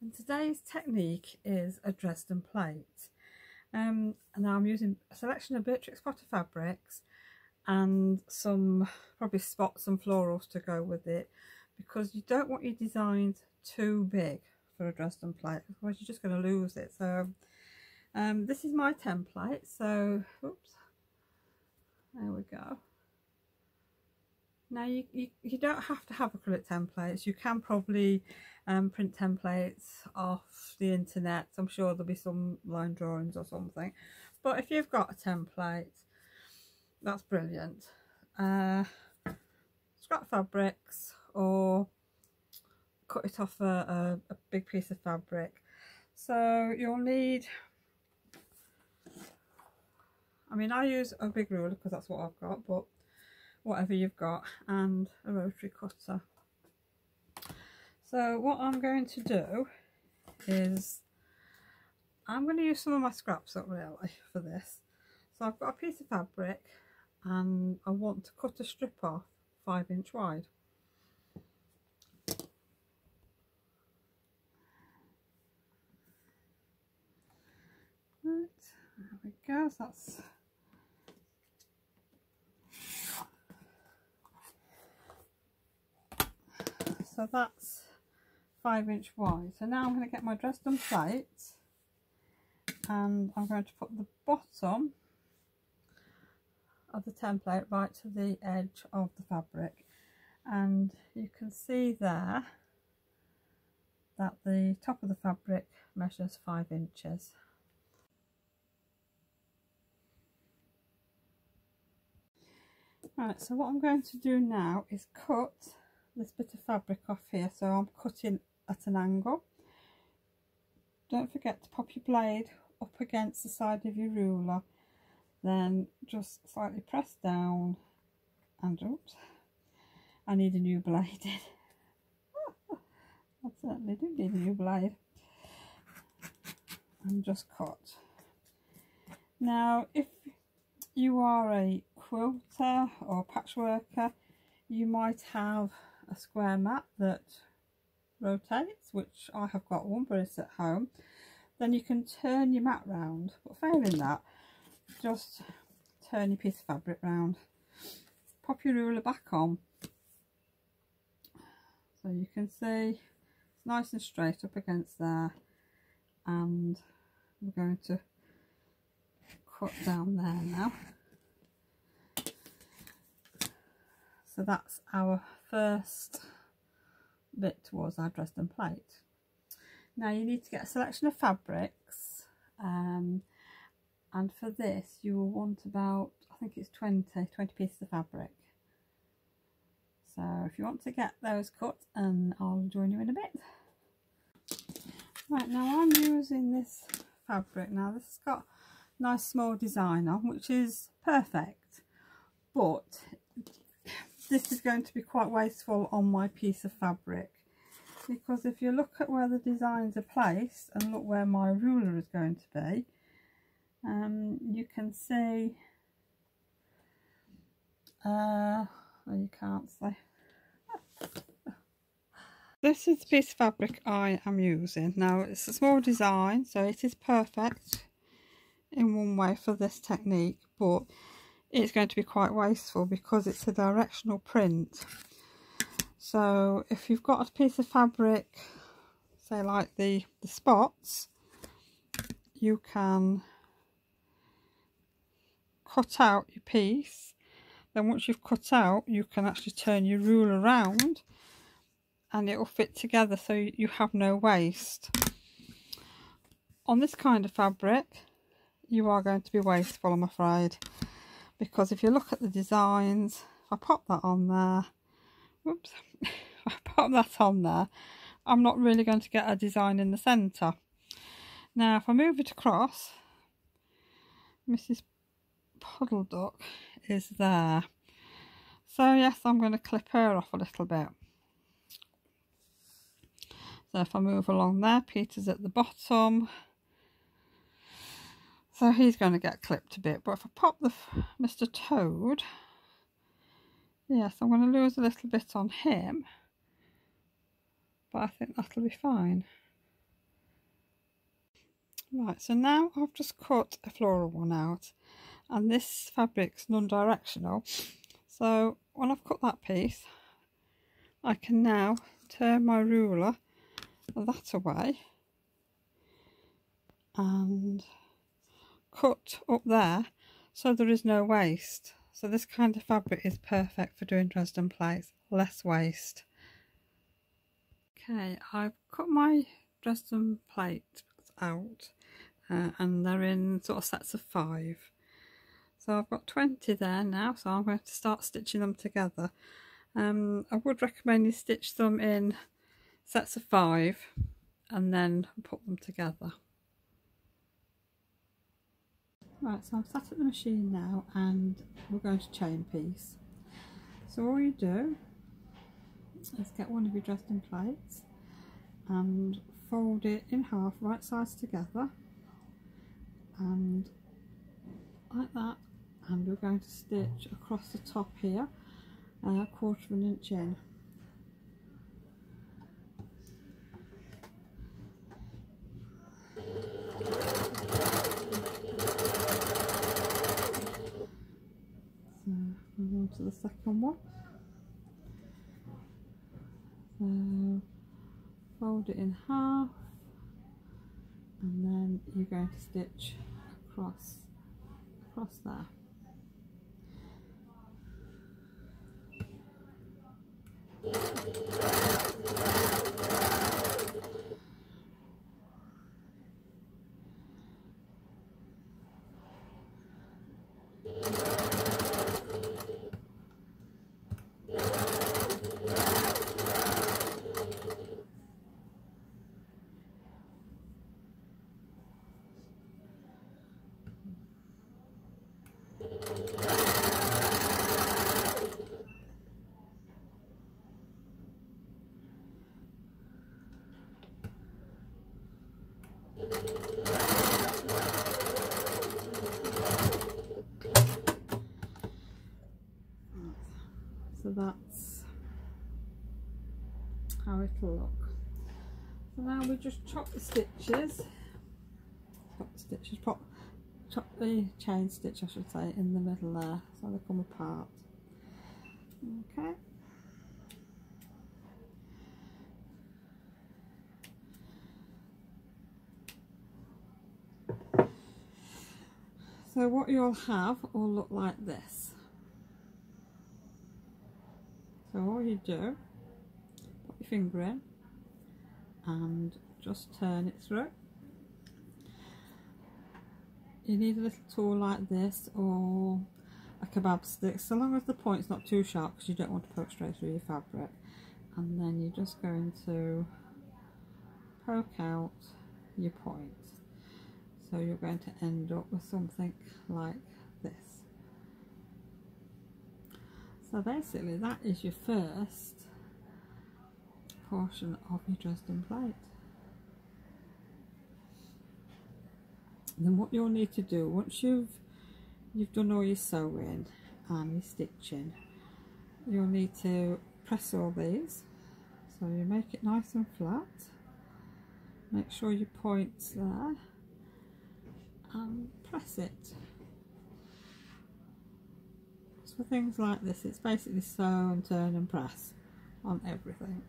And today's technique is a Dresden plate. And now I'm using a selection of Beatrix Potter fabrics and some probably spots and florals to go with it, because you don't want your designs too big for a Dresden plate, otherwise you're just going to lose it. So this is my template, so oops, there we go. Now you don't have to have acrylic templates. You can probably print templates off the internet. I'm sure there'll be some line drawings or something, but if you've got a template, that's brilliant. Scrap fabrics or cut it off a big piece of fabric. So you'll need, I mean, I use a big ruler because that's what I've got, but whatever you've got, and a rotary cutter. So what I'm going to do is I'm going to use some of my scraps up really for this. So I've got a piece of fabric and I want to cut a strip off 5-inch wide. Right, there we go. So that's 5-inch wide. So now I'm going to get my Dresden plate and I'm going to put the bottom of the template right to the edge of the fabric, and you can see there that the top of the fabric measures 5 inches. Right, so what I'm going to do now is cut this bit of fabric off here. So I'm cutting at an angle. Don't forget to pop your blade up against the side of your ruler, then just slightly press down, and oops, I need a new blade. I certainly do need a new blade. And just cut. Now if you are a quilter or patchworker, you might have a square mat that rotates, which I have got one, but it's at home. Then you can turn your mat round, but failing that, just turn your piece of fabric round, pop your ruler back on, so you can see it's nice and straight up against there, and we're going to cut down there now. So that's our first bit towards our Dresden plate. Now you need to get a selection of fabrics, and for this you will want about, I think it's 20 pieces of fabric. So if you want to get those cut, and I'll join you in a bit. Right, now I'm using this fabric. Now this has got a nice small design on, which is perfect, but this is going to be quite wasteful on my piece of fabric, because if you look at where the designs are placed and look where my ruler is going to be, you can see, you can't see. This is the piece of fabric I am using. Now it's a small design, so it is perfect in one way for this technique, but it's going to be quite wasteful because it's a directional print. So if you've got a piece of fabric, say like the spots, you can cut out your piece. Then once you've cut out, you can actually turn your ruler around and it will fit together, so you have no waste. On this kind of fabric, you are going to be wasteful, I'm afraid, because if you look at the designs, if I pop that on there, whoops, if I pop that on there, I'm not really going to get a design in the centre. Now if I move it across, Mrs. Puddle Duck is there. So yes, I'm going to clip her off a little bit. So if I move along there, Peter's at the bottom, so he's going to get clipped a bit. But if I pop the Mr. Toad, yes, I'm going to lose a little bit on him, but I think that'll be fine. Right, so now I've just cut a floral one out, and this fabric's non-directional, so when I've cut that piece I can now turn my ruler that away and cut up there so there is no waste. So this kind of fabric is perfect for doing Dresden plates, less waste. Okay, I've cut my Dresden plate out and they're in sort of sets of 5. So I've got 20 there now, so I'm going to start stitching them together. I would recommend you stitch them in sets of 5 and then put them together. Right, so I'm sat at the machine now and we're going to chain piece. So all you do is get one of your Dresden plates and fold it in half, right sides together, and like that, and we're going to stitch across the top here, 1/4 inch in. So move on to the second one. So fold it in half, and then you're going to stitch across there. So that's how it'll look. So now we just chop the stitches, chop the chain stitch I should say, in the middle there, so they come apart. Okay. So what you'll have will look like this. So all you do, put your finger in and just turn it through. You need a little tool like this or a kebab stick, so long as the point's not too sharp, because you don't want to poke straight through your fabric. And then you're just going to poke out your point. So you're going to end up with something like this. So basically that is your first portion of your Dresden plate. Then what you'll need to do, once you've done all your sewing and your stitching, you'll need to press all these. So you make it nice and flat, make sure your point's there, and press it. For things like this, it's basically sew and turn and press on everything.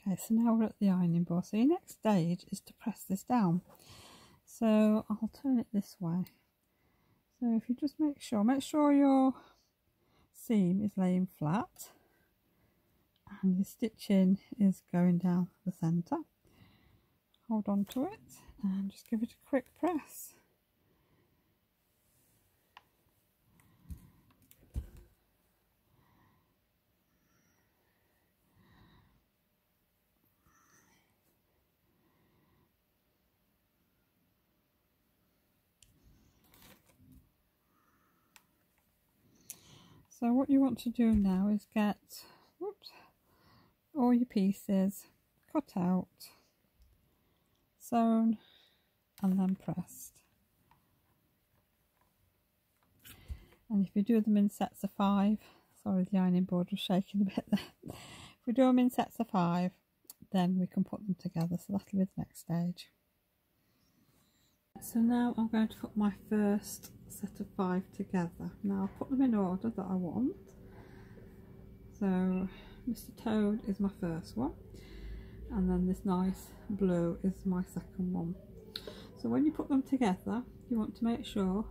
Okay, so now we're at the ironing board. So your next stage is to press this down. So I'll turn it this way. So if you just make sure your seam is laying flat and your stitching is going down the centre. Hold on to it and just give it a quick press. So what you want to do now is get all your pieces cut out, sewn and then pressed. And if you do them in sets of 5, sorry the ironing board was shaking a bit there. If we do them in sets of 5, then we can put them together, so that'll be the next stage. So now I'm going to put my first set of 5 together. Now I'll put them in order that I want. So Mr. Toad is my first one, and then this nice blue is my second one. So when you put them together, you want to make sure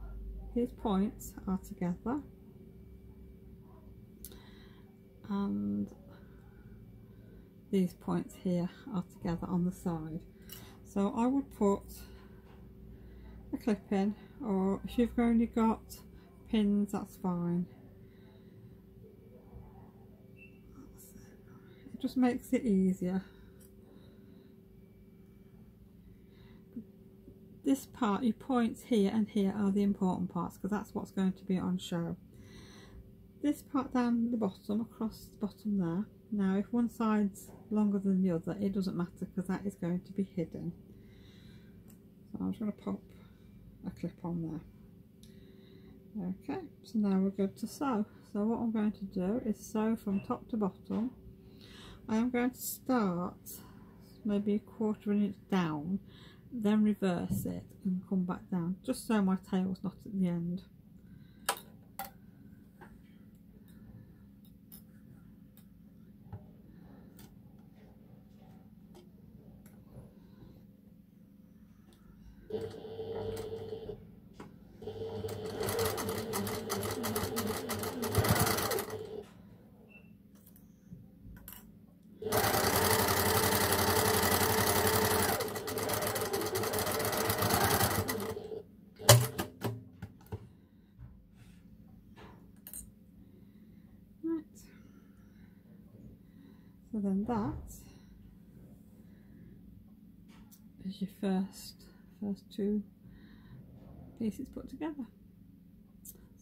these points are together and these points here are together on the side. So I would put a clip in, or if you've only got pins, that's fine. It just makes it easier. This part, your points here and here are the important parts, because that's what's going to be on show. This part down the bottom, across the bottom there, now if one side's longer than the other, it doesn't matter because that is going to be hidden. So I'm just going to pop a clip on there. Okay, so now we're good to sew. So what I'm going to do is sew from top to bottom. I am going to start maybe a 1/4 inch down, then reverse it and come back down, just so my tail's not at the end. So then that is your first 2 pieces put together.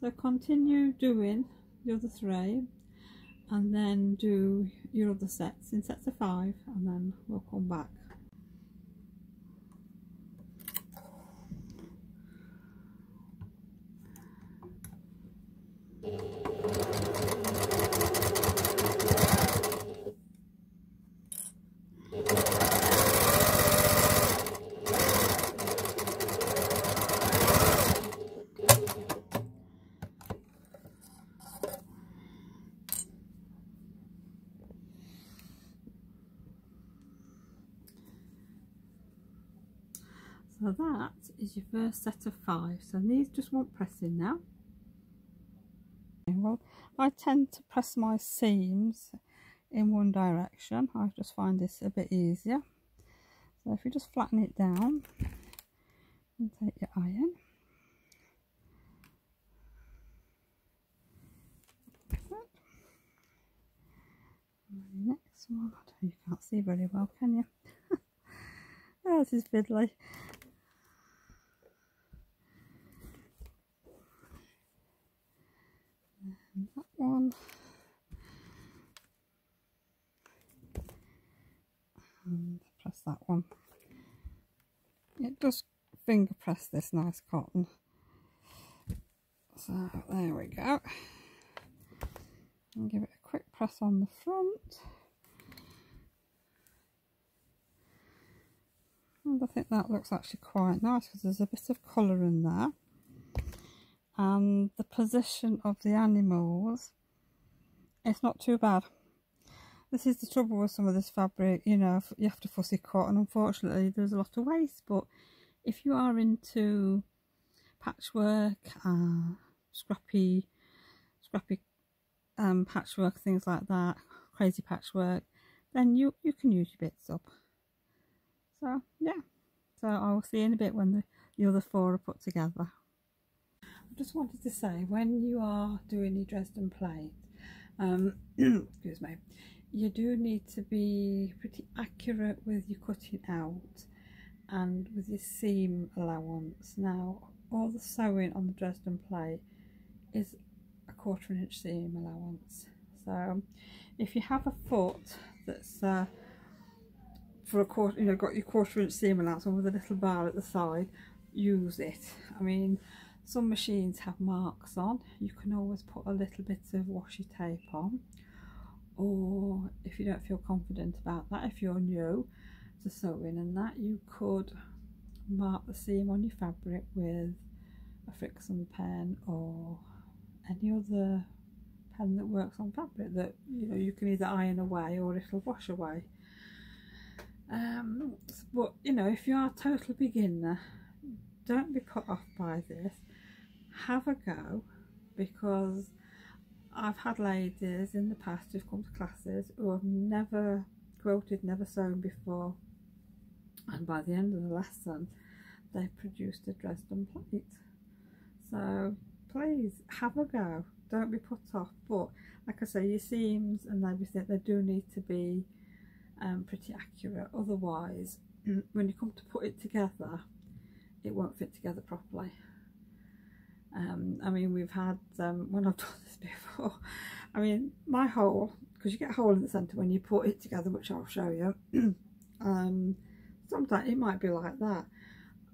So continue doing the other 3 and then do your other sets in sets of 5, and then we'll come back. So that is your first set of 5. So these just want pressing now. Well, I tend to press my seams in one direction. I just find this a bit easier. So if you just flatten it down and take your iron. And the next one, you can't see very well, can you? Oh, this is fiddly. And that one, and press that one. It does finger press this nice cotton, so there we go. And give it a quick press on the front, and I think that looks actually quite nice because there's a bit of colour in there. And the position of the animals, it's not too bad. This is the trouble with some of this fabric, you know, you have to fussy cut, and unfortunately there's a lot of waste. But if you are into patchwork, scrappy patchwork, things like that, crazy patchwork, then you can use your bits up. So yeah, so I will see you in a bit when the other 4 are put together. I just wanted to say, when you are doing your Dresden plate, excuse me, you do need to be pretty accurate with your cutting out and with your seam allowance. Now, all the sewing on the Dresden plate is a 1/4 inch seam allowance. So if you have a foot that's for a quarter, you know, got your 1/4 inch seam allowance on with a little bar at the side, use it. I mean, some machines have marks on. You can always put a little bit of washi tape on, or if you don't feel confident about that, if you're new to sewing and that, you could mark the seam on your fabric with a Friction pen or any other pen that works on fabric that, you know, you can either iron away or it'll wash away. But you know, if you are a total beginner, don't be put off by this. Have a go, because I've had ladies in the past who've come to classes who have never quilted, never sewn before, and by the end of the lesson they produced a Dresden plate. So please have a go, don't be put off. But like I say, your seams and everything, they do need to be pretty accurate, otherwise when you come to put it together it won't fit together properly. I mean, we've had when I've done this before, I mean, my hole, because you get a hole in the centre when you put it together, which I'll show you, sometimes it might be like that.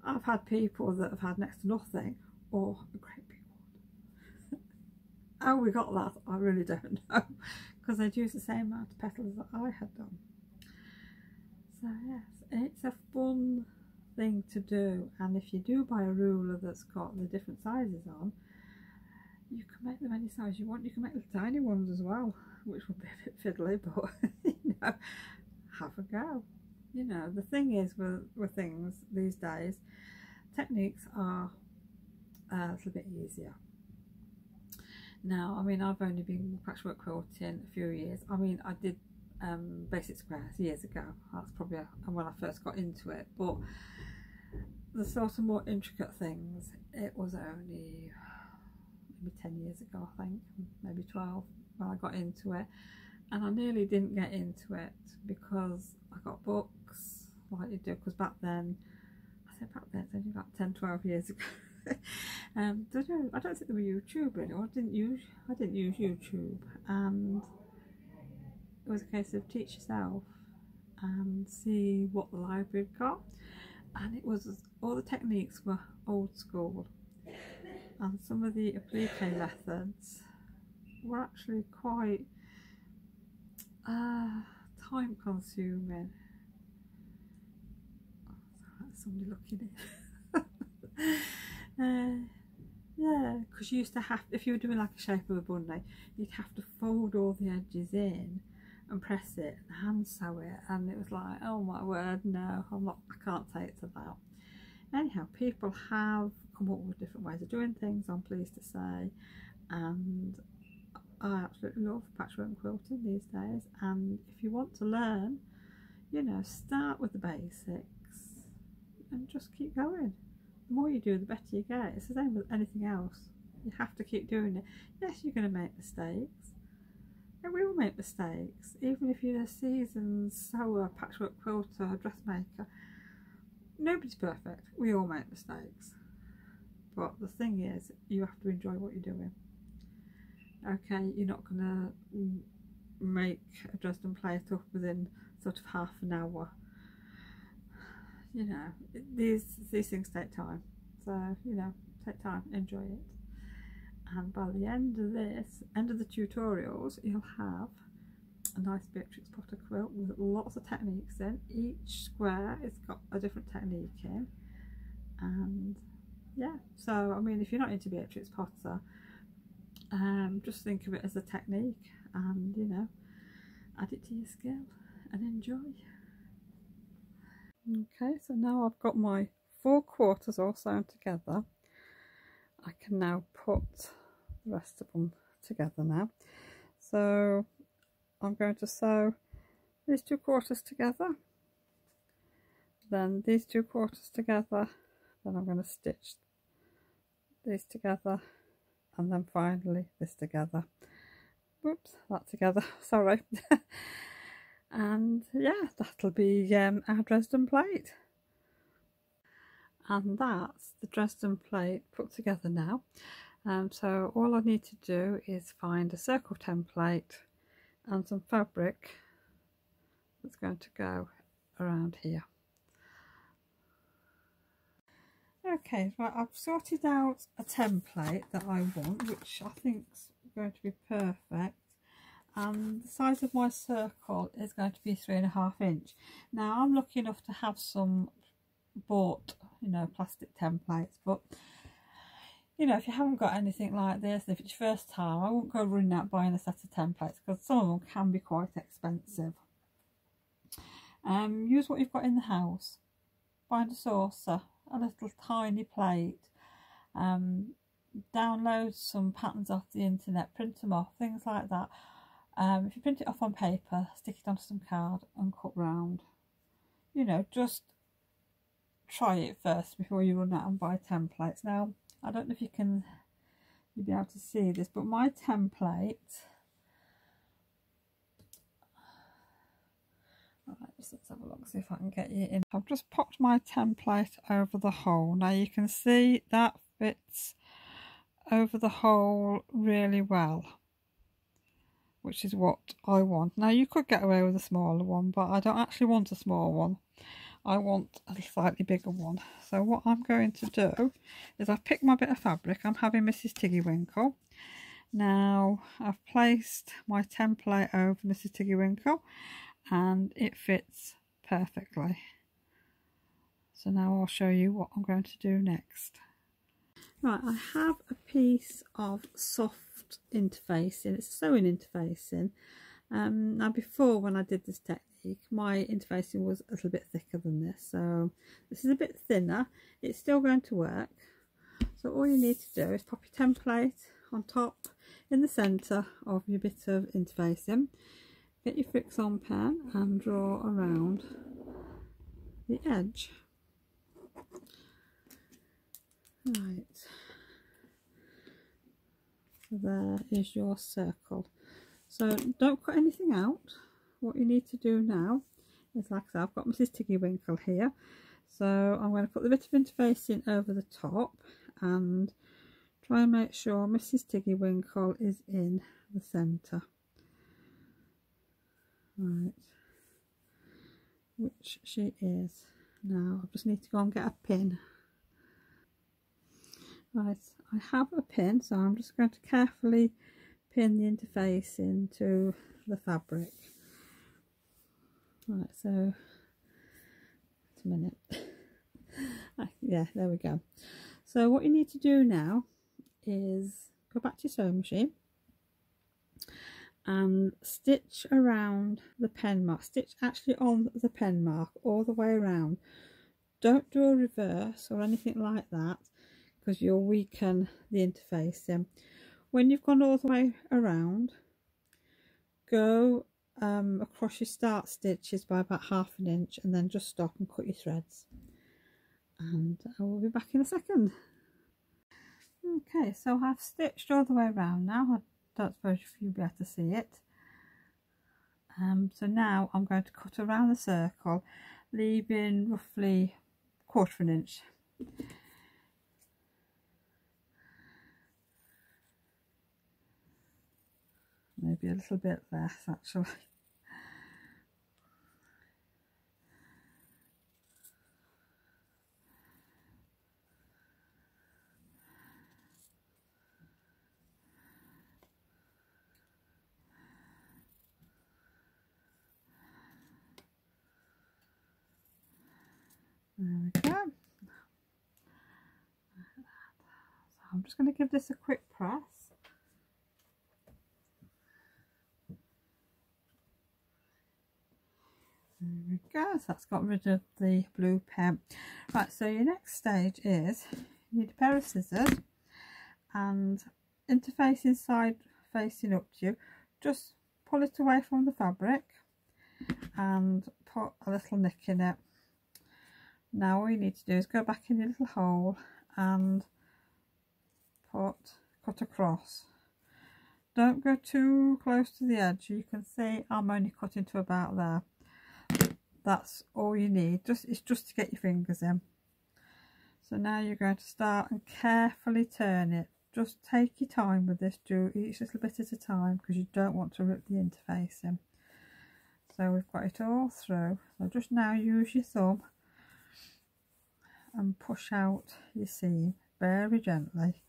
I've had people that have had next to nothing or a great big one. How we got that, I really don't know, because they'd used the same amount of petals that I had done. So yes, it's a fun thing to do, and if you do buy a ruler that's got the different sizes on, you can make them any size you want. You can make the tiny ones as well, which will be a bit fiddly, but you know, have a go. You know, the thing is with things these days, techniques are a little bit easier. Now, I mean, I've only been patchwork quilting a few years. I mean, I did basic squares years ago. That's probably when I first got into it, but the sort of more intricate things, it was only maybe 10 years ago, I think, maybe 12 when I got into it. And I nearly didn't get into it because I got books like you do, because back then, I said back then, it's only about 10-12 years ago. I don't think there were YouTube anymore. I didn't use YouTube, and it was a case of teach yourself and see what the library had got, and it was, all the techniques were old school, and some of the applique methods were actually quite time consuming. Oh, there's somebody looking in. Yeah, because you used to have, if you were doing like a shape of a bunny, you'd have to fold all the edges in and press it and hand sew it, and it was like, oh my word, no, I can't take to that. Anyhow, people have come up with different ways of doing things, I'm pleased to say, and I absolutely love patchwork and quilting these days. And if you want to learn, you know, start with the basics and just keep going. The more you do, the better you get. It's the same with anything else. You have to keep doing it. Yes, you're going to make mistakes. And we will make mistakes. Even if you're a seasoned sewer, patchwork quilter, dressmaker, nobody's perfect. We all make mistakes. But the thing is, you have to enjoy what you're doing. Okay, you're not going to make a Dresden plate up within sort of half an hour. You know, these things take time, so you know, take time, enjoy it, and by the end of the tutorials, you'll have a nice Beatrix Potter quilt with lots of techniques in. Each square has got a different technique in, and yeah, so I mean, if you're not into Beatrix Potter, just think of it as a technique, and you know, add it to your skill and enjoy. Okay, so now I've got my 4 quarters all sewn together. I can now put the rest of them together now. So I'm going to sew these 2 quarters together, then these 2 quarters together, then I'm going to stitch these together, and then finally this together. Whoops, that together, sorry. And yeah, that'll be our Dresden plate. And that's the Dresden plate put together now. So all I need to do is find a circle template and some fabric that's going to go around here. Okay, right, I've sorted out a template that I want, which I think is going to be perfect. And the size of my circle is going to be 3.5 inch. Now I'm lucky enough to have some bought, you know, plastic templates, but you know, if you haven't got anything like this, if it's your first time, I won't go running out buying a set of templates because some of them can be quite expensive. Use what you've got in the house. Find a saucer, a little tiny plate, download some patterns off the internet, print them off, things like that. If you print it off on paper, stick it onto some card and cut round. You know, just try it first before you run out and buy templates. Now, I don't know if you'll be able to see this, but my template, right, let's have a look, see if I can get you in. I've just popped my template over the hole. Now you can see that fits over the hole really well, which is what I want. Now you could get away with a smaller one, but I don't actually want a small one. I want a slightly bigger one. So what I'm going to do is I've picked my bit of fabric. I'm having Mrs. Tiggywinkle. Now I've placed my template over Mrs. Tiggywinkle and it fits perfectly. So now I'll show you what I'm going to do next. Right, I have a piece of soft interfacing. It's sewing interfacing. Now before, when I did this technique, my interfacing was a little bit thicker than this, so this is a bit thinner. It's still going to work. So all you need to do is pop your template on top in the centre of your bit of interfacing, get your fix on pen and draw around the edge. Right, so there is your circle. So don't cut anything out. What you need to do now is, like I said, I've got Mrs. Tiggywinkle here, so I'm going to put the bit of interfacing over the top and try and make sure Mrs. Tiggywinkle is in the centre. Right, which she is. Now I just need to go and get a pin. Right, I have a pin, so I'm just going to carefully pin the interface into the fabric. Right, so just a minute. Yeah, there we go. So what you need to do now is go back to your sewing machine and stitch around the pen mark. Stitch actually on the pen mark all the way around. Don't do a reverse or anything like that because you'll weaken the interfacing. When you've gone all the way around, go across your start stitches by about 1/2 inch and then just stop and cut your threads, and I will be back in a second. Okay, so I've stitched all the way around now. I don't suppose you'll be able to see it. So now I'm going to cut around the circle, leaving roughly 1/4 inch. Maybe a little bit less actually. There we go. So I'm just going to give this a quick press. There we go, so that's got rid of the blue pen. Right, so your next stage is you need a pair of scissors and interfacing side facing up to you. Just pull it away from the fabric and put a little nick in it. Now all you need to do is go back in your little hole and cut across. Don't go too close to the edge. You can see I'm only cutting to about there. That's all you need. It's just to get your fingers in. So now you're going to start and carefully turn it. just take your time with this, do each little bit at a time, because you don't want to rip the interface in. So we've got it all through, so just now use your thumb and push out your seam very gently.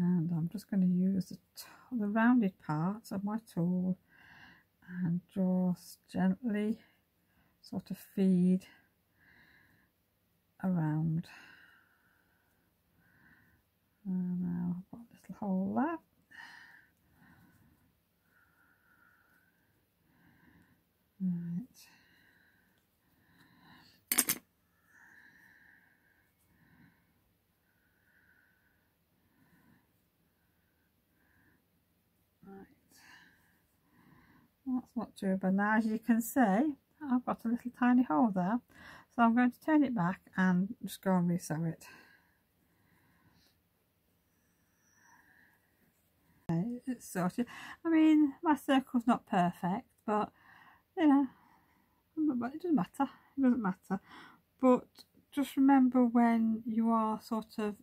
And I'm just going to use the rounded parts of my tool and just gently sort of feed around. And now I've got a little hole there. Right. That's not too bad. Now, as you can see, I've got a little tiny hole there, so I'm going to turn it back and just go and resew it. Okay, it's sorted. I mean, my circle's not perfect, but you know, it doesn't matter. It doesn't matter. But just remember, when you are sort of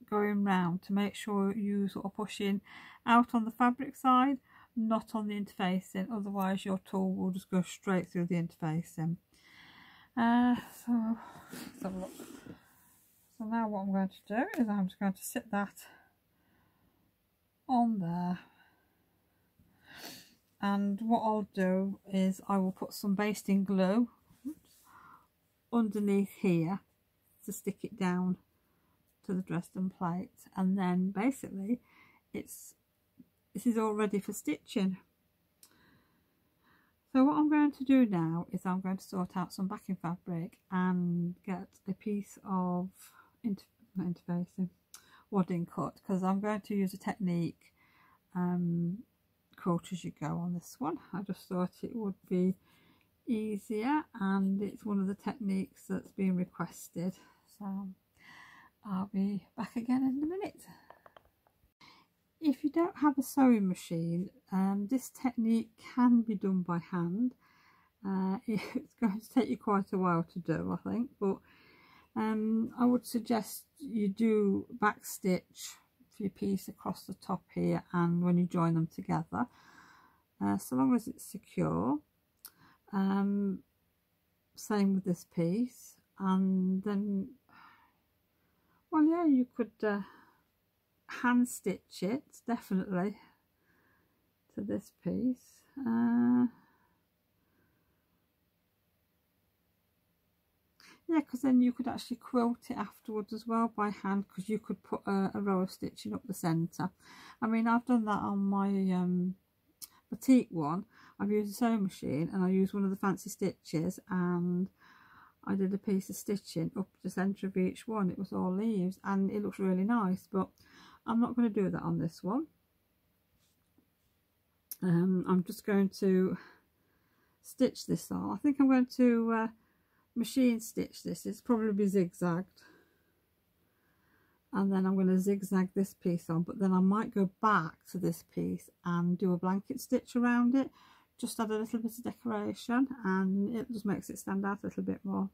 going round, to make sure you sort of pushing out on the fabric side, not on the interfacing, otherwise your tool will just go straight through the interfacing. So let's have a look. So now what I'm going to do is I'm just going to sit that on there, and what I'll do is I will put some basting glue underneath here to stick it down to the Dresden plate, and then basically this is all ready for stitching. So what I'm going to do now is I'm going to sort out some backing fabric and get a piece of interfacing wadding cut, because I'm going to use a technique quote as you go on this one. I just thought it would be easier, and it's one of the techniques that's been requested, so I'll be back again in a minute. If you don't have a sewing machine, this technique can be done by hand. It's going to take you quite a while to do, I think, but I would suggest you do back stitch for your piece across the top here, and when you join them together, so long as it's secure. Same with this piece, and then, well, yeah, you could hand stitch it definitely to this piece. Yeah, because then you could actually quilt it afterwards as well by hand, because you could put a row of stitching up the centre. I mean, I've done that on my batik one. I've used a sewing machine and I used one of the fancy stitches, and I did a piece of stitching up the centre of each one. It was all leaves and it looks really nice, but I'm not going to do that on this one. I'm just going to stitch this on. I think I'm going to machine stitch this. It's probably zigzagged, and then I'm going to zigzag this piece on, but then I might go back to this piece and do a blanket stitch around it, just add a little bit of decoration, and it just makes it stand out a little bit more.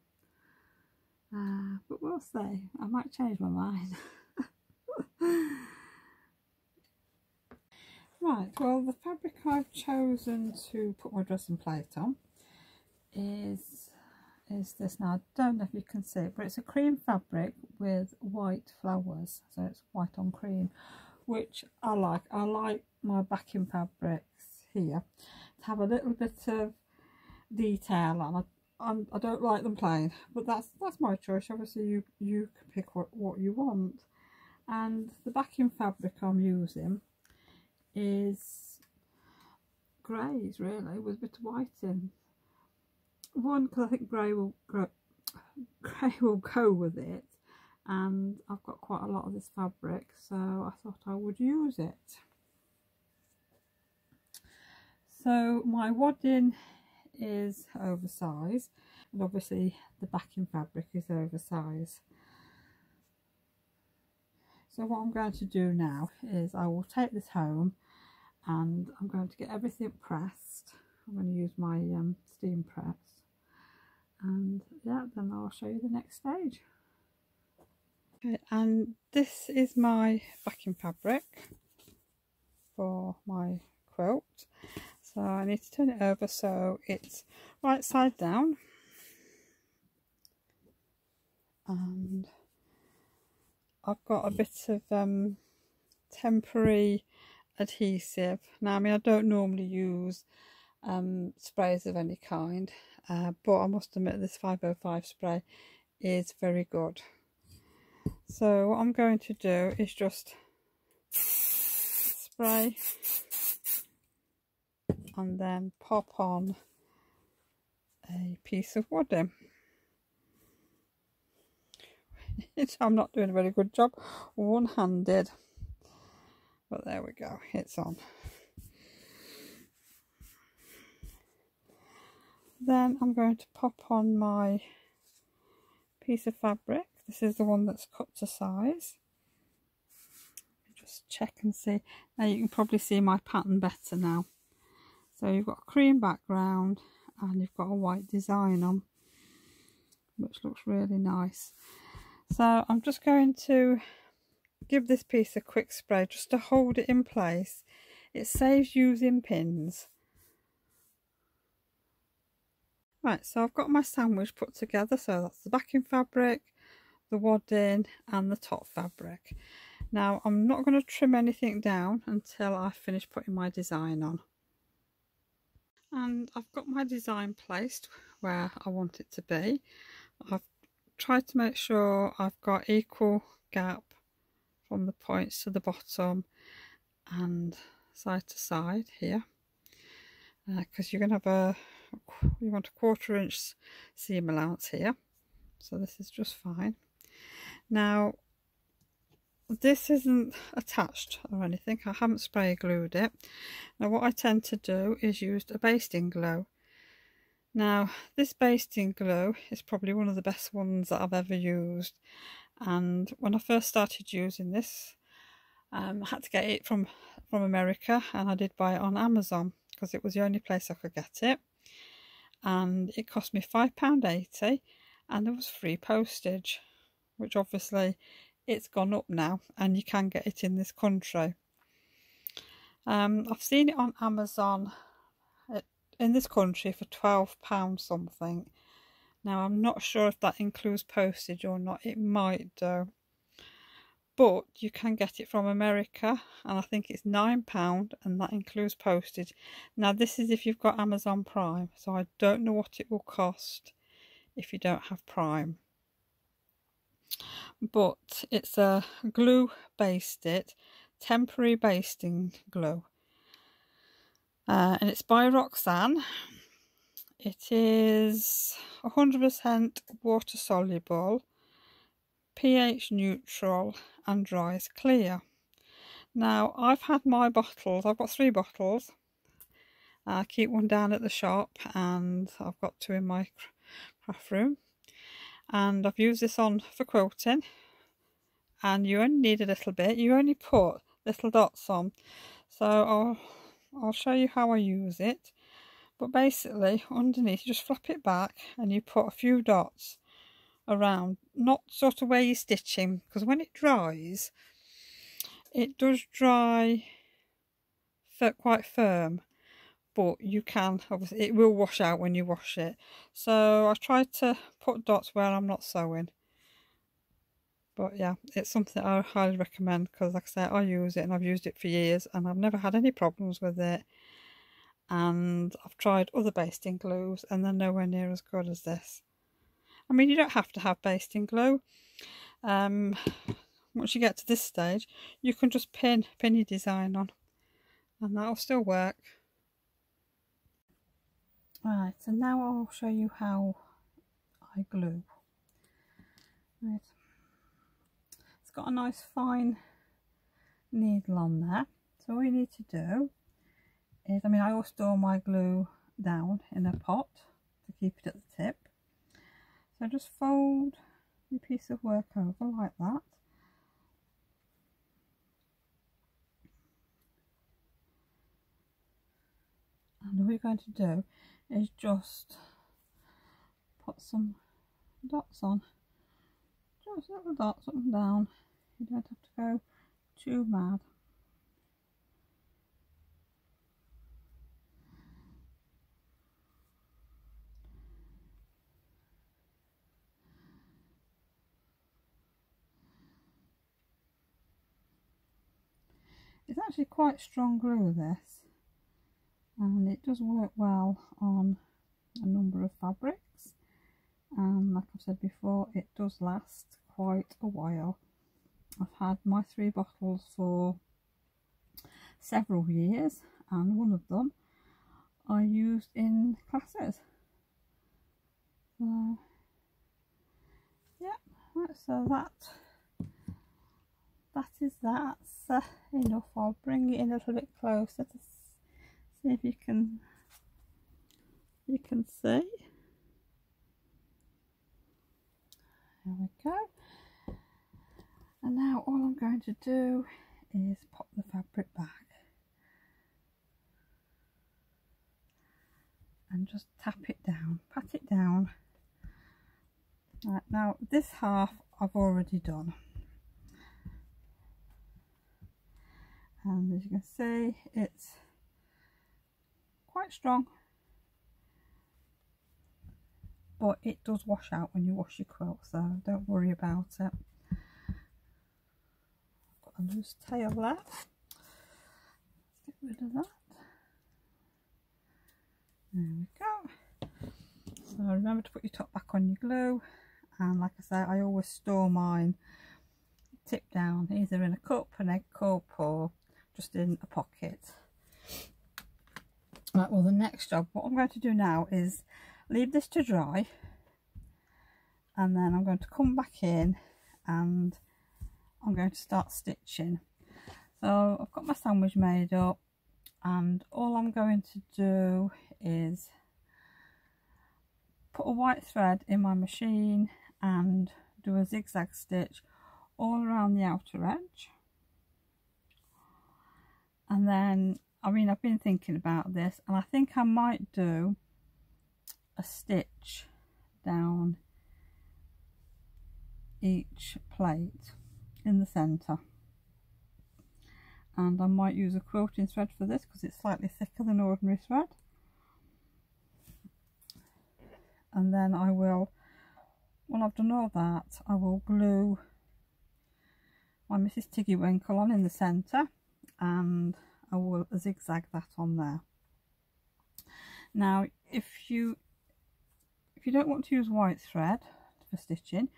But we'll see, I might change my mind. Right, well, the fabric I've chosen to put my Dresden plate on is this. Now, I don't know if you can see it, but it's a cream fabric with white flowers, so it's white on cream, which I like. I like my backing fabrics here to have a little bit of detail on. I don't like them plain, but that's my choice. Obviously you can pick what you want. And the backing fabric I'm using is greys, really, with a bit of white in. One, because I think grey will go with it, and I've got quite a lot of this fabric, so I thought I would use it. So my wadding is oversized, and obviously the backing fabric is oversized. So what I'm going to do now is I will take this home and I'm going to get everything pressed. I'm going to use my steam press, and yeah, then I'll show you the next stage. Okay, and this is my backing fabric for my quilt. So I need to turn it over so it's right side down, and I've got a bit of temporary adhesive. Now, I mean, I don't normally use sprays of any kind, but I must admit this 505 spray is very good. So what I'm going to do is just spray and then pop on a piece of wadding. I'm not doing a very good job one-handed, but there we go, it's on. Then I'm going to pop on my piece of fabric. This is the one that's cut to size. Just check and see. Now you can probably see my pattern better now. So you've got a cream background and you've got a white design on, which looks really nice. So I'm just going to give this piece a quick spray just to hold it in place. It saves using pins. Right, so I've got my sandwich put together. So that's the backing fabric, the wadding and the top fabric. Now I'm not going to trim anything down until I finish putting my design on. And I've got my design placed where I want it to be. I've tried to make sure I've got equal gap from the points to the bottom and side to side here, because you're going to have you want a 1/4 inch seam allowance here, so this is just fine. Now this isn't attached or anything, I haven't spray glued it. Now what I tend to do is use a basting glue. Now this basting glue is probably one of the best ones that I've ever used, and when I first started using this, I had to get it from America, and I did buy it on Amazon because it was the only place I could get it, and it cost me £5.80 and there was free postage, which obviously it's gone up now and you can get it in this country. I've seen it on Amazon in this country for £12 something. Now I'm not sure if that includes postage or not, it might do, but you can get it from America and I think it's £9 and that includes postage. Now this is if you've got Amazon Prime, so I don't know what it will cost if you don't have Prime. But it's a glue basted temporary basting glue, and it's by Roxanne. It is 100% water soluble, pH neutral and dries clear. Now I've had my bottles, I've got 3 bottles. I keep one down at the shop and I've got 2 in my craft room, and I've used this on for quilting, and you only need a little bit, you only put little dots on. So I'll show you how I use it, but basically underneath you just flap it back and you put a few dots around, not sort of where you're stitching, because when it dries it does dry quite firm, but you can obviously, it will wash out when you wash it. So I tried to put dots where I'm not sewing, but yeah, it's something I highly recommend because like I say, I use it and I've used it for years and I've never had any problems with it. And I've tried other basting glues and they're nowhere near as good as this. I mean, you don't have to have basting glue. Once you get to this stage, you can just pin your design on and that'll still work. Right, so now I'll show you how I glue. Right. It's got a nice fine needle on there. So all you need to do is, I mean, I always store my glue down in a pot to keep it at the tip. So just fold your piece of work over like that. you're going to do is just put some dots on, just little dots up and down. You don't have to go too mad. It's actually quite strong glue, this, and it does work well on a number of fabrics, and like I've said before, it does last quite a while. I've had my 3 bottles for several years, and one of them I used in classes. So yeah, right, so that's enough. I'll bring it in a little bit closer to see if you can see. There we go. And now all I'm going to do is pop the fabric back and just tap it down, pat it down. Right, now this half I've already done, and as you can see, it's quite strong, but it does wash out when you wash your quilt, so don't worry about it. I've got a loose tail there. Let's get rid of that. There we go. So remember to put your top back on your glue, and like I say, I always store mine tip down, either in a cup, an egg cup, or just in a pocket. Right, well, the next job, what I'm going to do now is leave this to dry, and then I'm going to come back in and I'm going to start stitching. So I've got my sandwich made up, and all I'm going to do is put a white thread in my machine and do a zigzag stitch all around the outer edge. And then, I mean, I've been thinking about this, and I think I might do a stitch down each plate in the centre, and I might use a quilting thread for this because it's slightly thicker than ordinary thread. And then I will, when I've done all that, I will glue my Mrs. Tiggywinkle on in the centre, and I will zigzag that on there. Now if you don't want to use white thread for stitching,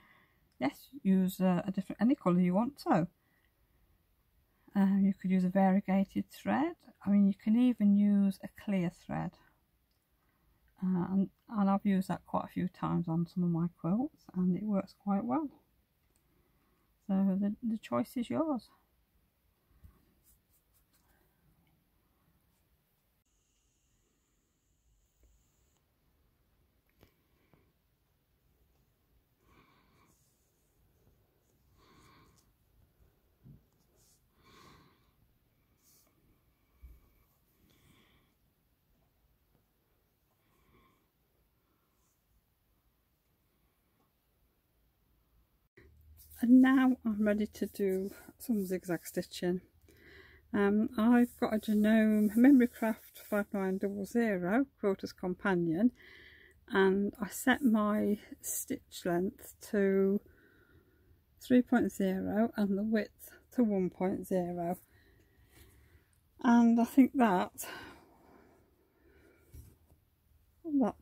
yes, use a different, any colour you want to. You could use a variegated thread. I mean, you can even use a clear thread, and I've used that quite a few times on some of my quilts, and it works quite well. So the choice is yours. And now I'm ready to do some zigzag stitching. I've got a Genome Memory Craft 5900 Quilter's Companion, and I set my stitch length to 3.0 and the width to 1.0, and I think that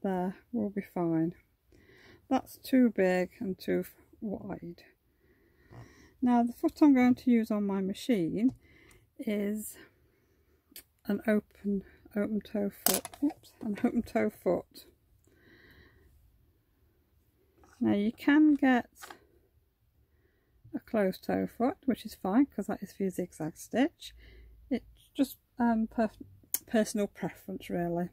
there will be fine. That's too big and too wide. Now the foot I'm going to use on my machine is an open toe foot. Oops, an open toe foot. Now you can get a closed toe foot, which is fine because that is for your zigzag stitch. It's just personal preference really.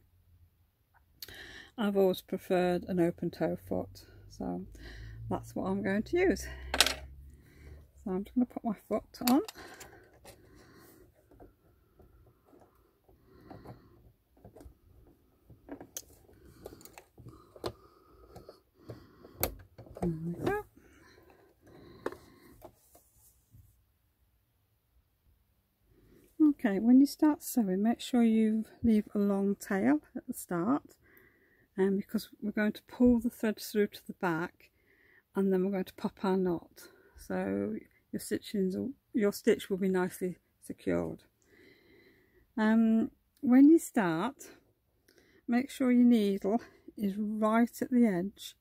I've always preferred an open toe foot, so that's what I'm going to use. So I'm just going to put my foot on. There we go. Okay, when you start sewing, make sure you leave a long tail at the start, because we're going to pull the threads through to the back, and then we're going to pop our knot, so your stitch will be nicely secured. When you start, make sure your needle is right at the edge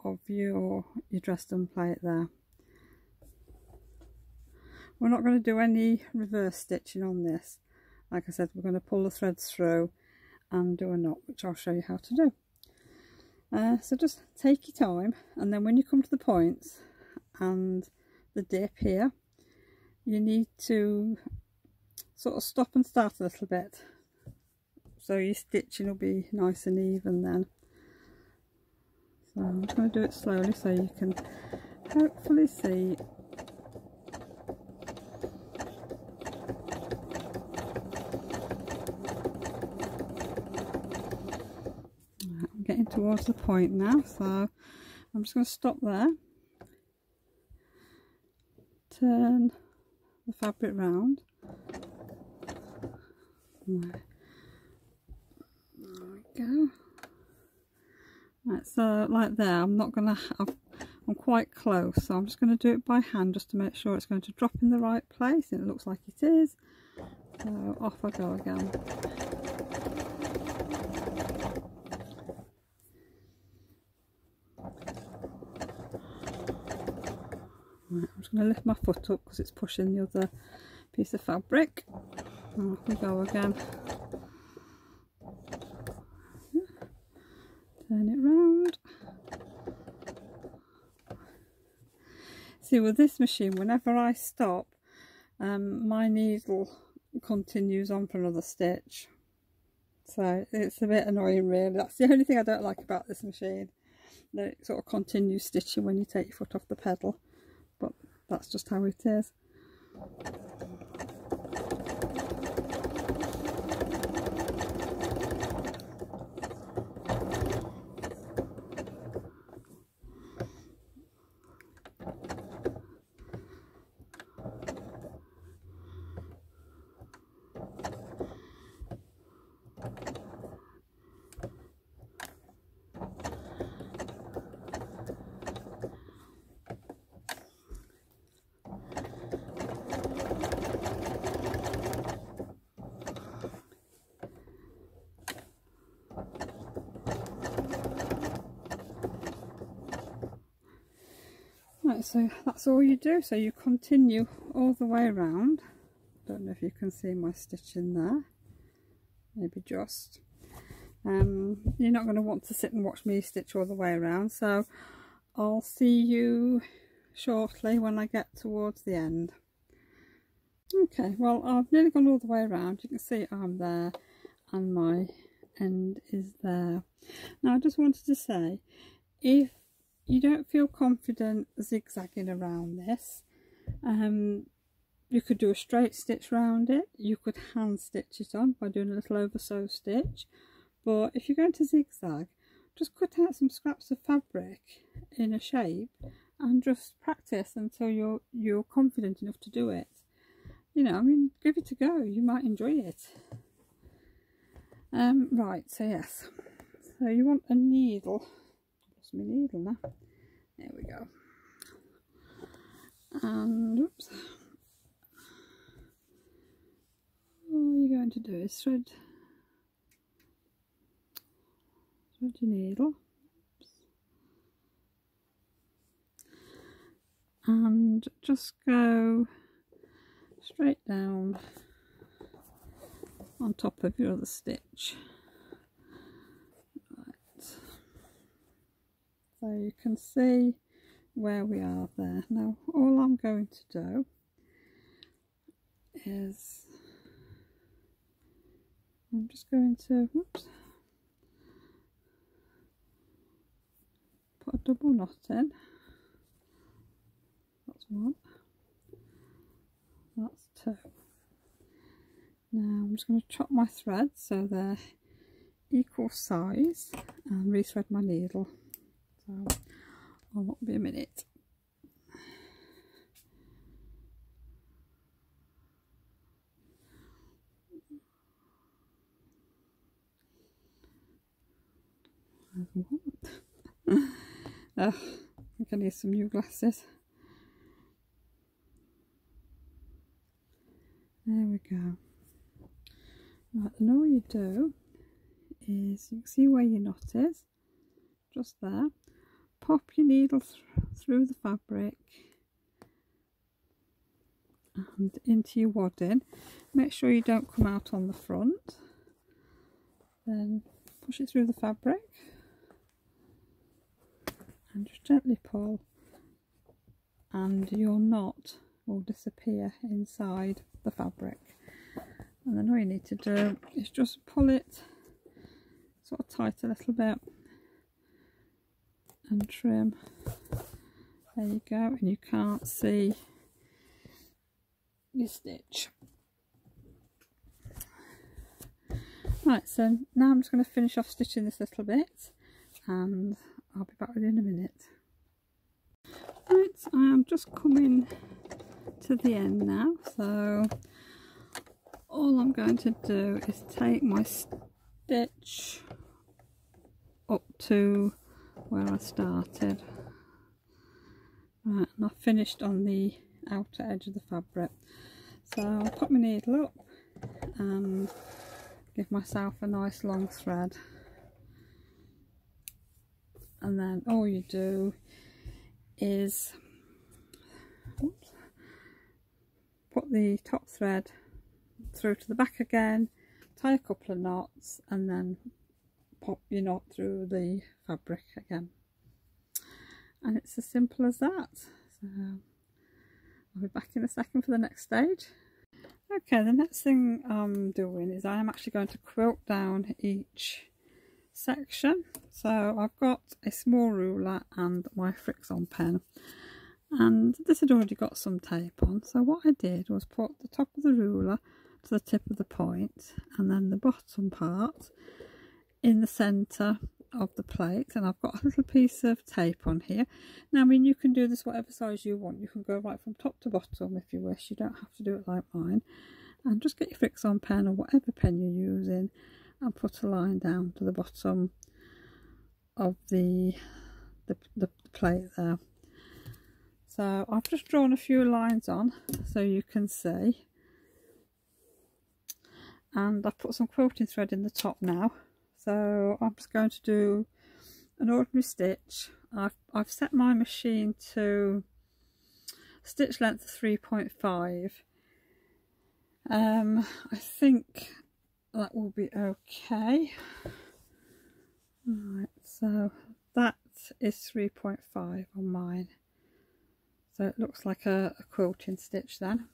of your Dresden plate there. We're not going to do any reverse stitching on this. Like I said, we're going to pull the threads through and do a knot, which I'll show you how to do. So just take your time, and then when you come to the points and the dip here, you need to sort of stop and start a little bit, so your stitching will be nice and even then. So I'm just going to do it slowly so you can hopefully see. I'm getting towards the point now, so I'm just going to stop there, turn the fabric round. There we go. Right, so like there, I'm quite close, so I'm just going to do it by hand just to make sure it's going to drop in the right place, and it looks like it is. So off I go again. Right, I'm just going to lift my foot up because it's pushing the other piece of fabric. Off we go again. Turn it round. See, with this machine, whenever I stop, my needle continues on for another stitch. So it's a bit annoying really. That's the only thing I don't like about this machine, that it sort of continues stitching when you take your foot off the pedal. But that's just how it is. Right, so that's all you do. So you continue all the way around. Don't know if you can see my stitching there. Maybe just. You're not going to want to sit and watch me stitch all the way around, so I'll see you shortly when I get towards the end. Okay, well, I've nearly gone all the way around. You can see I'm there and my end is there. Now I just wanted to say, if you don't feel confident zigzagging around this, you could do a straight stitch round it. You could hand stitch it on by doing a little over sew stitch, but if you're going to zigzag, just cut out some scraps of fabric in a shape and just practice until you're confident enough to do it. You know, I mean, give it a go, you might enjoy it. Right, so yes, so you want a needle. Lost my needle now. There we go. And oops, all you're going to do is thread your needle. Oops. And just go straight down on top of your other stitch. Right. So you can see where we are there. Now all I'm going to do is I'm just going to put a double knot in. That's one. That's two. Now I'm just going to chop my threads so they're equal size and rethread my needle. So I won't be a minute. I think I need some new glasses. There we go. Right, and all you do is, you can see where your knot is, just there. Pop your needle through the fabric and into your wadding. Make sure you don't come out on the front. Then push it through the fabric and just gently pull, and your knot will disappear inside the fabric. And then all you need to do is just pull it sort of tight a little bit and trim. There you go, and you can't see your stitch. Right, so now I'm just going to finish off stitching this little bit, and I'll be back with you in a minute. Right, I am just coming to the end now, so all I'm going to do is take my stitch up to where I started. Right, and I've finished on the outer edge of the fabric, so I'll put my needle up and give myself a nice long thread, and then all you do is put the top thread through to the back again, tie a couple of knots, and then pop your knot through the fabric again, and it's as simple as that. So I'll be back in a second for the next stage. Okay, the next thing I'm doing is I am actually going to quilt down each section. So I've got a small ruler and my Fix-On pen, and this had already got some tape on, so what I did was put the top of the ruler to the tip of the point, and then the bottom part in the centre of the plate, and I've got a little piece of tape on here. Now, I mean, you can do this whatever size you want. You can go right from top to bottom if you wish. You don't have to do it like mine. And just get your Fix-On pen or whatever pen you're using and put a line down to the bottom of the plate there. So I've just drawn a few lines on so you can see, and I've put some quilting thread in the top now. So I'm just going to do an ordinary stitch. I've set my machine to stitch length of 3.5. I think that will be okay. Right, so that is 3.5 on mine. So it looks like a quilting stitch then.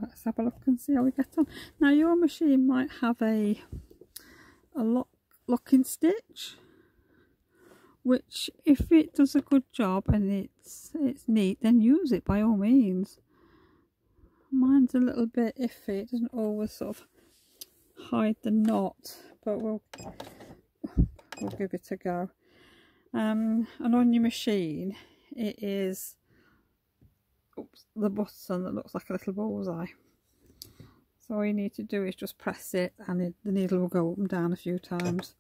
Let's have a look and see how we get on. Now, your machine might have a locking stitch, which if it does a good job and it's neat, then use it by all means. Mine's a little bit iffy. It doesn't always sort of hide the knot, but we'll give it a go. And on your machine it is the button that looks like a little bullseye. So all you need to do is just press it, and the needle will go up and down a few times.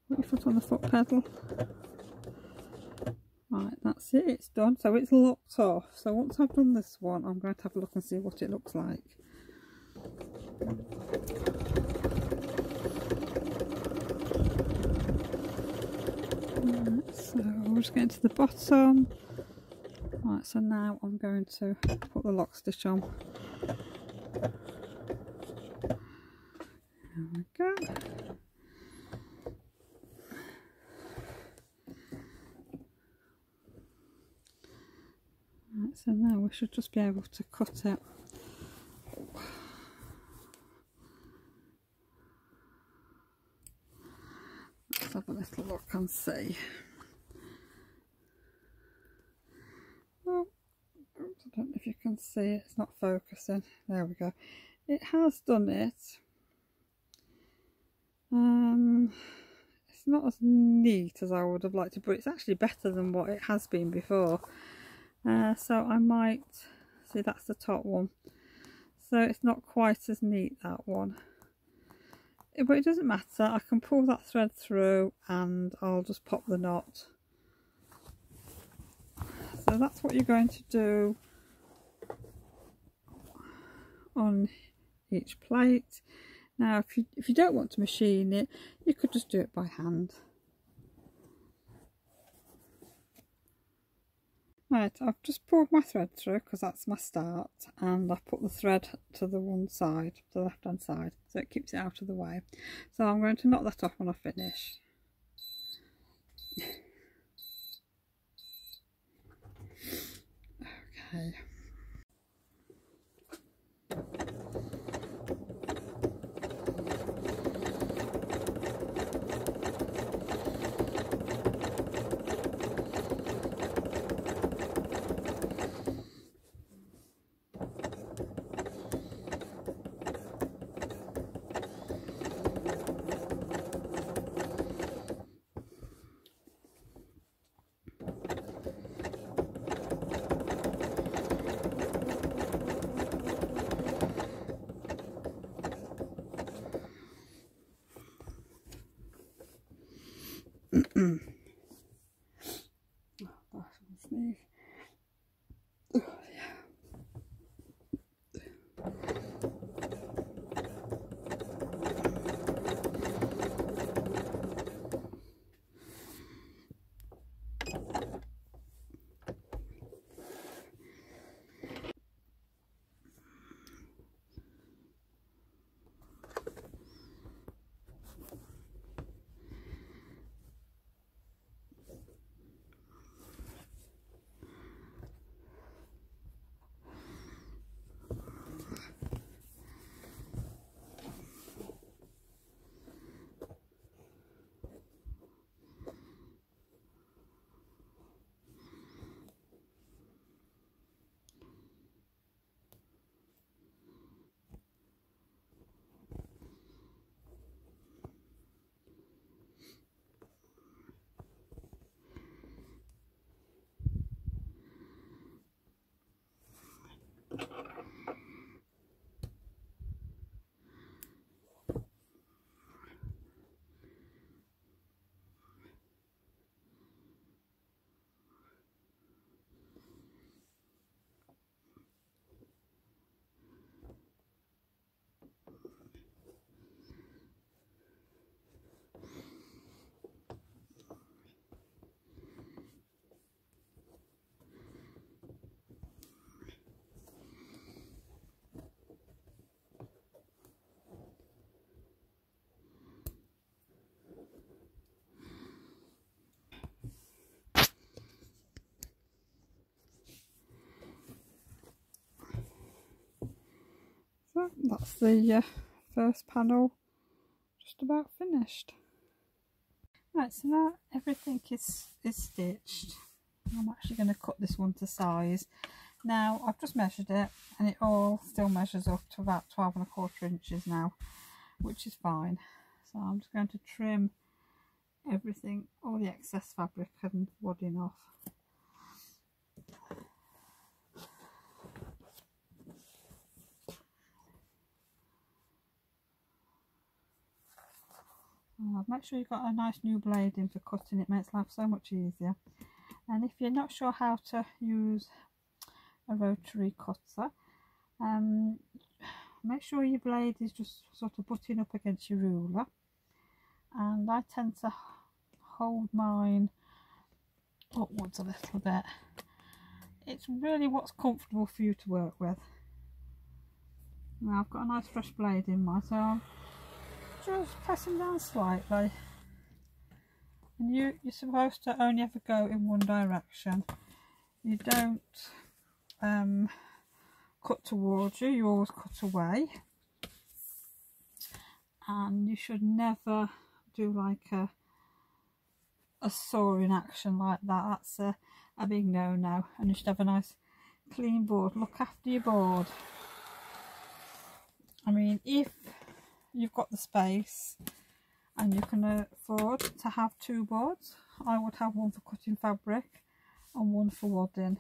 Put your foot on the foot pedal. Right, that's it, it's done. So it's locked off. So once I've done this one, I'm going to have a look and see what it looks like. Right, so we're just getting to the bottom. Right, so now I'm going to put the lock stitch on. There we go. Right, so now we should just be able to cut it. Let's have a little look and see. Oh, I don't know if you can see it, it's not focusing. There we go. It has done it. not as neat as I would have liked it, but it's actually better than what it has been before. So I might, see, that's the top one, so it's not quite as neat, that one. But it doesn't matter, I can pull that thread through and I'll just pop the knot. So that's what you're going to do on each plate. Now if you don't want to machine it, you could just do it by hand. Right, I've just pulled my thread through because that's my start, and I've put the thread to the one side, to the left hand side, so it keeps it out of the way. So I'm going to knot that off when I finish. Okay. Oh gosh, I'm sneeze. Oh, yeah. So that's the first panel just about finished. Right, so now everything is stitched. I'm actually going to cut this one to size. Now I've just measured it and it all still measures up to about 12¼ inches now, which is fine. So I'm just going to trim everything, all the excess fabric and wadding off. Make sure you've got a nice new blade in for cutting, it makes life so much easier. And if you're not sure how to use a rotary cutter, make sure your blade is just sort of butting up against your ruler, and I tend to hold mine upwards a little bit. It's really what's comfortable for you to work with. Now I've got a nice fresh blade in mine, so I'm just pressing down slightly, and you're supposed to only ever go in one direction. You don't cut towards you, you always cut away. And you should never do like a sawing action like that. That's a big no-no, and you should have a nice clean board. Look after your board. I mean, if you've got the space and you can afford to have 2 boards. I would have one for cutting fabric and one for wadding,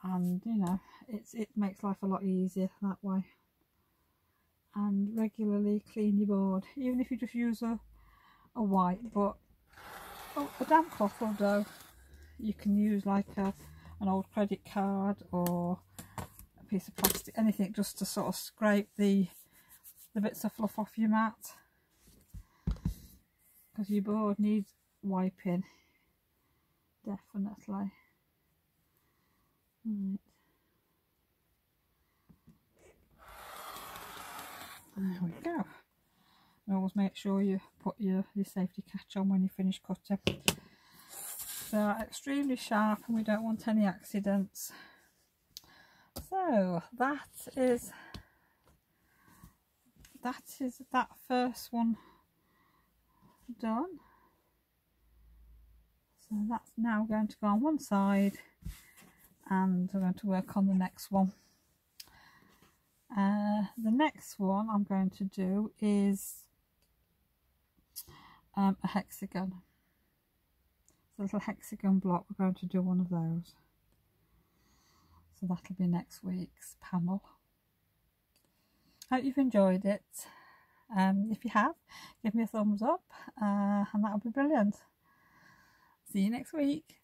and you know, it makes life a lot easier that way. And regularly clean your board, even if you just use a white, but a damp cloth will do. You can use like an old credit card or a piece of plastic, anything, just to sort of scrape the bits of fluff off your mat, because your board needs wiping, definitely. Right. There we go. And always make sure you put your safety catch on when you finish cutting. They're extremely sharp and we don't want any accidents. So that is that first one done. So that's now going to go on one side, and we're going to work on the next one. The next one I'm going to do is a hexagon. It's a little hexagon block. We're going to do one of those. So that'll be next week's panel. Hope you've enjoyed it. If you have, give me a thumbs up, and that'll be brilliant. See you next week.